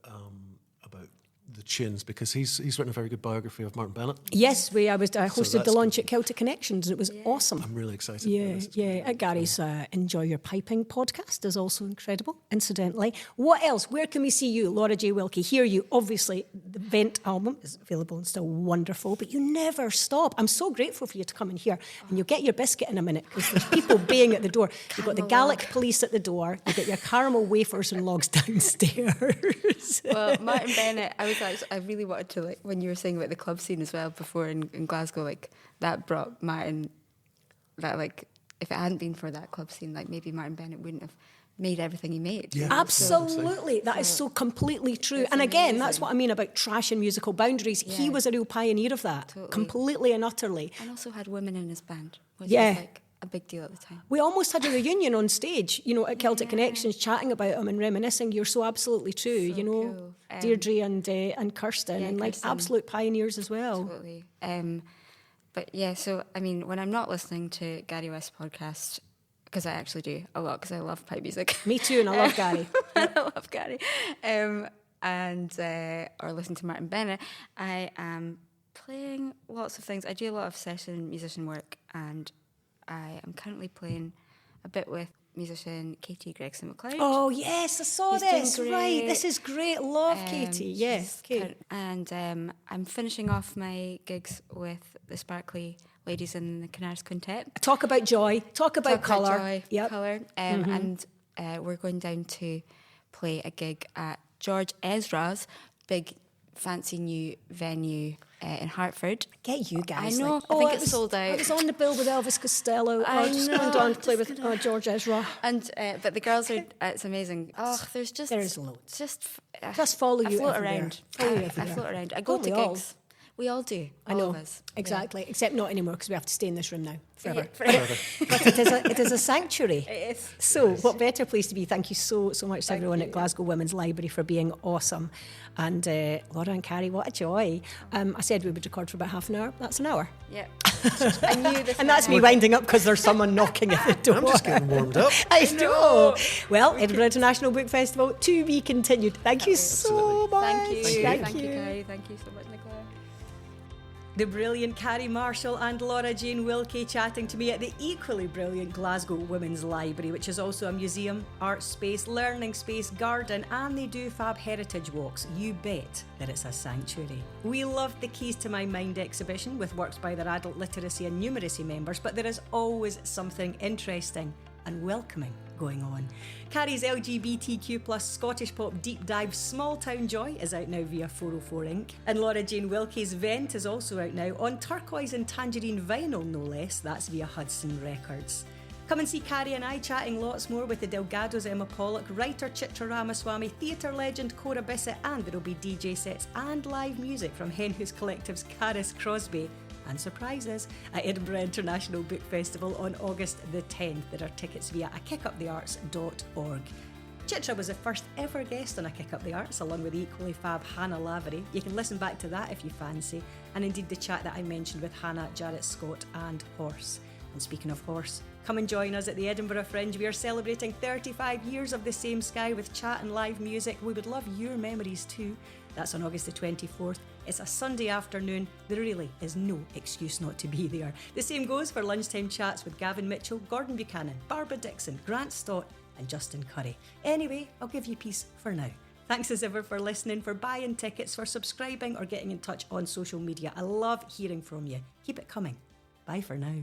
the tunes, because he's written a very good biography of Martin Bennett. Yes, I hosted the that's launch good. at Celtic Connections, and it was awesome. I'm really excited about this. At Gary's Enjoy Your Piping podcast is also incredible, incidentally. What else? Where can we see you, Laura J. Wilkie? Hear you. Obviously, the Vent album is available and still wonderful, but you never stop. I'm so grateful for you to come in here, and you'll get your biscuit in a minute, because there's people baying at the door. You've got the Gaelic police at the door. You've got your caramel wafers and logs downstairs. Well, Martin Bennett, I really wanted to, like, when you were saying about the club scene as well before in Glasgow, like, that brought Martin, that, like, if it hadn't been for that club scene, like, maybe Martin Bennett wouldn't have made everything he made. Yeah. Absolutely. That is so completely true. And again, amazing. that's what I mean about trash and musical boundaries. He Yeah. was a real pioneer of that, Totally. completely and utterly. And also had women in his band, which Yeah. was, like, a big deal at the time. We almost had a reunion on stage, at Celtic Connections, chatting about him and reminiscing. You're so absolutely true, So cool. Deirdre and Kirsten, and like Kirsten. absolute pioneers as well. Totally. But yeah, so, I mean, when I'm not listening to Gary West's podcast, because I actually do a lot, because I love pipe music. Me too, and I love Gary. I love Gary. Or listen to Martin Bennett, I am playing lots of things. I do a lot of session musician work, and I am currently playing a bit with musician Katie Gregson McLeod. Oh yes, I saw He's doing this. great. Right, this is great. Love Katie. Yes, Kate. And I'm finishing off my gigs with the Sparkly Ladies in the Cariss Quintet. Talk about joy. Talk about colour. Joy, Yep. colour. And we're going down to play a gig at George Ezra's big fancy new venue in Hartford. Get you guys. I know. Like, I think it's sold out. I was on the bill with Elvis Costello. Just going down to play with George Ezra. And but the girls are. It's amazing. Oh, there's loads. Just follow I you float everywhere. around. Follow you I everywhere. float around. I go Don't to we all? gigs. We all do. I all know, of us. exactly. Except not anymore because we have to stay in this room now forever. Yeah, But it is a sanctuary. It is. So, what better place to be? Thank you so much to everyone at Glasgow Women's Library for being awesome. And Laura and Carrie, what a joy. I said we would record for about half an hour. That's an hour. Yeah. I knew this. And that's me winding up because there's someone knocking at the door. I'm just getting warmed up. I know. Well, Edinburgh International Book Festival to be continued. Thank you so much. Thank you. Thank Thank you, you. Carrie. Thank you so much, Nicola. The brilliant Carrie Marshall and Laura Jane Wilkie chatting to me at the equally brilliant Glasgow Women's Library, which is also a museum, art space, learning space, garden, and they do fab heritage walks. You bet that it's a sanctuary. We loved the Keys to My Mind exhibition with works by their adult literacy and numeracy members, but there is always something interesting and welcoming going on. Carrie's LGBTQ+ Scottish pop deep dive Small Town Joy is out now via 404 Inc. And Laura Jane Wilkie's Vent is also out now on turquoise and tangerine vinyl, no less. That's via Hudson Records. Come and see Carrie and I chatting lots more with the Delgados' Emma Pollock, writer Chitra Ramaswamy, theatre legend Cora Bissett, and there will be DJ sets and live music from Hen Hoose Collective's Cariss, Crosbie, and surprises at Edinburgh International Book Festival on August the 10th. There are tickets via akickupthearts.org. Chitra was the first ever guest on A Kick Up the Arts, along with the equally fab Hannah Lavery. You can listen back to that if you fancy, and indeed the chat that I mentioned with Hannah, Jarrett Scott and Horse. And speaking of Horse, come and join us at the Edinburgh Fringe. We are celebrating 35 years of The Same Sky with chat and live music. We would love your memories too. That's on August the 24th. It's a Sunday afternoon. There really is no excuse not to be there. The same goes for lunchtime chats with Gavin Mitchell, Gordon Buchanan, Barbara Dickson, Grant Stott and Justin Currie. Anyway, I'll give you peace for now. Thanks as ever for listening, for buying tickets, for subscribing or getting in touch on social media. I love hearing from you. Keep it coming. Bye for now.